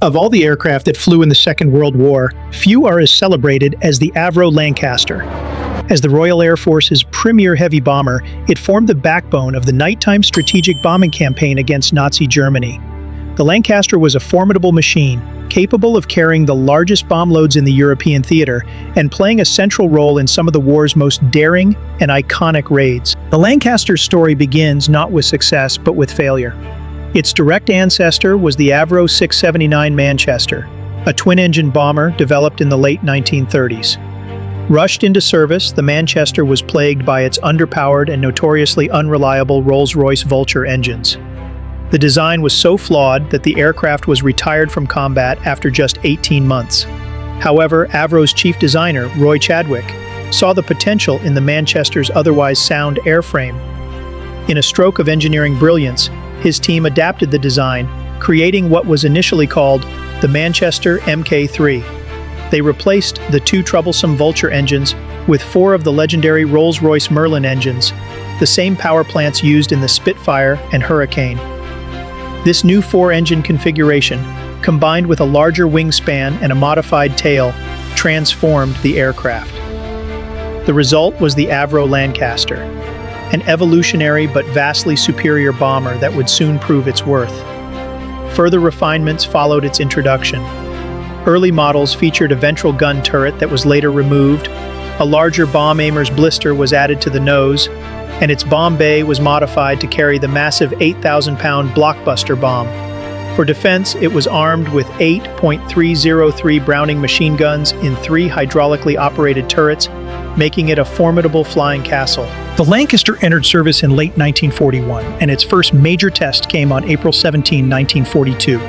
Of all the aircraft that flew in the Second World War, few are as celebrated as the Avro Lancaster. As the Royal Air Force's premier heavy bomber, it formed the backbone of the nighttime strategic bombing campaign against Nazi Germany. The Lancaster was a formidable machine, capable of carrying the largest bomb loads in the European theater and playing a central role in some of the war's most daring and iconic raids. The Lancaster's story begins not with success, but with failure. Its direct ancestor was the Avro 679 Manchester, a twin-engine bomber developed in the late 1930s. Rushed into service, the Manchester was plagued by its underpowered and notoriously unreliable Rolls-Royce Vulture engines. The design was so flawed that the aircraft was retired from combat after just 18 months. However, Avro's chief designer, Roy Chadwick, saw the potential in the Manchester's otherwise sound airframe. In a stroke of engineering brilliance, his team adapted the design, creating what was initially called the Manchester Mk3. They replaced the two troublesome Vulture engines with four of the legendary Rolls-Royce Merlin engines, the same power plants used in the Spitfire and Hurricane. This new four-engine configuration, combined with a larger wingspan and a modified tail, transformed the aircraft. The result was the Avro Lancaster, an evolutionary but vastly superior bomber that would soon prove its worth. Further refinements followed its introduction. Early models featured a ventral gun turret that was later removed, a larger bomb aimer's blister was added to the nose, and its bomb bay was modified to carry the massive 8,000-pound blockbuster bomb. For defense, it was armed with 8.303 Browning machine guns in 3 hydraulically operated turrets, making it a formidable flying castle. The Lancaster entered service in late 1941, and its first major test came on April 17, 1942.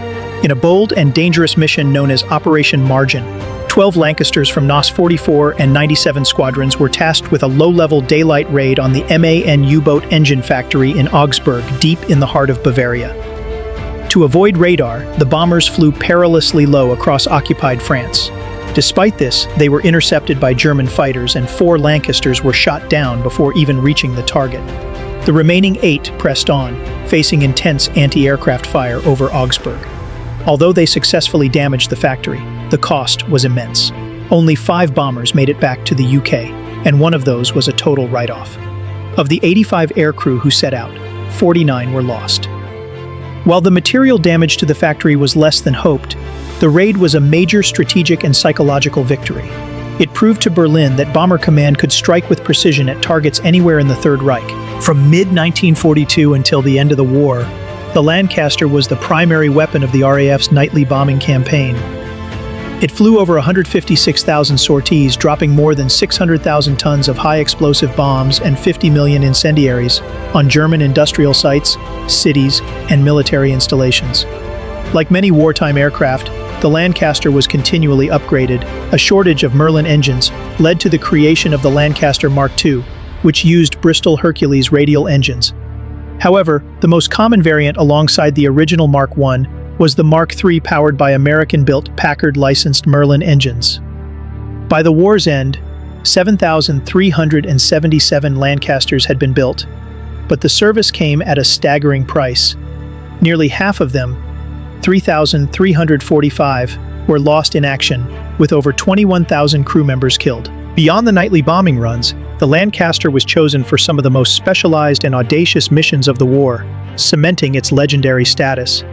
In a bold and dangerous mission known as Operation Margin, 12 Lancasters from NOS 44 and 97 squadrons were tasked with a low-level daylight raid on the MAN U-boat engine factory in Augsburg, deep in the heart of Bavaria. To avoid radar, the bombers flew perilously low across occupied France. Despite this, they were intercepted by German fighters and 4 Lancasters were shot down before even reaching the target. The remaining 8 pressed on, facing intense anti-aircraft fire over Augsburg. Although they successfully damaged the factory, the cost was immense. Only 5 bombers made it back to the UK, and one of those was a total write-off. Of the 85 aircrew who set out, 49 were lost. While the material damage to the factory was less than hoped, the raid was a major strategic and psychological victory. It proved to Berlin that Bomber Command could strike with precision at targets anywhere in the Third Reich. From mid-1942 until the end of the war, the Lancaster was the primary weapon of the RAF's nightly bombing campaign. It flew over 156,000 sorties, dropping more than 600,000 tons of high-explosive bombs and 50 million incendiaries on German industrial sites, cities, and military installations. Like many wartime aircraft, the Lancaster was continually upgraded. A shortage of Merlin engines led to the creation of the Lancaster Mark II, which used Bristol Hercules radial engines. However, the most common variant alongside the original Mark I was the Mark III, powered by American-built Packard-licensed Merlin engines. By the war's end, 7,377 Lancasters had been built, but the service came at a staggering price. Nearly half of them, 3,345, were lost in action, with over 21,000 crew members killed. Beyond the nightly bombing runs, the Lancaster was chosen for some of the most specialized and audacious missions of the war, cementing its legendary status.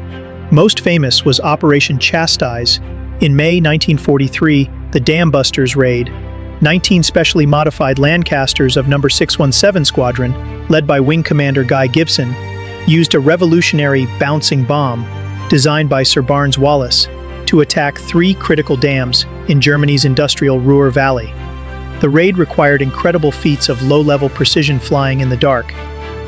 Most famous was Operation Chastise. In May 1943, the Dam Busters raid. 19 specially modified Lancasters of No. 617 Squadron, led by Wing Commander Guy Gibson, used a revolutionary bouncing bomb, designed by Sir Barnes Wallis, to attack 3 critical dams in Germany's industrial Ruhr Valley. The raid required incredible feats of low-level precision flying in the dark.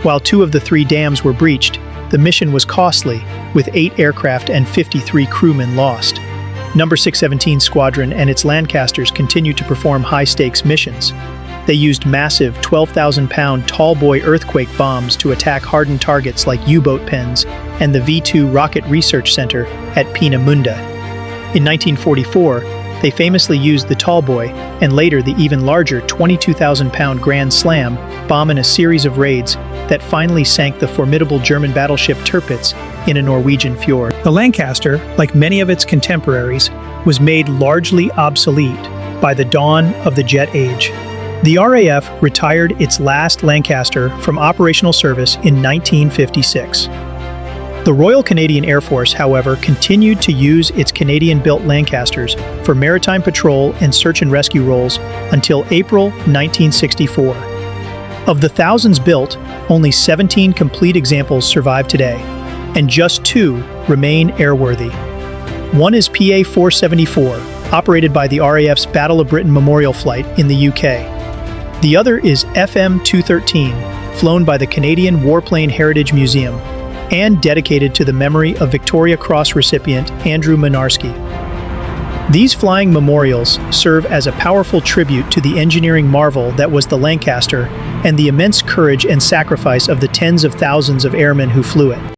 While 2 of the 3 dams were breached, the mission was costly, with 8 aircraft and 53 crewmen lost. No. 617 Squadron and its Lancasters continued to perform high-stakes missions. They used massive 12,000-pound tall-boy earthquake bombs to attack hardened targets like U-boat pens and the V-2 Rocket Research Center at Peenemünde. In 1944, they famously used the Tallboy and later the even larger 22,000-pound Grand Slam bomb in a series of raids that finally sank the formidable German battleship Tirpitz in a Norwegian fjord. The Lancaster, like many of its contemporaries, was made largely obsolete by the dawn of the jet age. The RAF retired its last Lancaster from operational service in 1956. The Royal Canadian Air Force, however, continued to use its Canadian-built Lancasters for maritime patrol and search and rescue roles until April 1964. Of the thousands built, only 17 complete examples survive today, and just 2 remain airworthy. One is PA-474, operated by the RAF's Battle of Britain Memorial Flight in the UK. The other is FM-213, flown by the Canadian Warplane Heritage Museum, and dedicated to the memory of Victoria Cross recipient Andrew Mynarski. These flying memorials serve as a powerful tribute to the engineering marvel that was the Lancaster and the immense courage and sacrifice of the tens of thousands of airmen who flew it.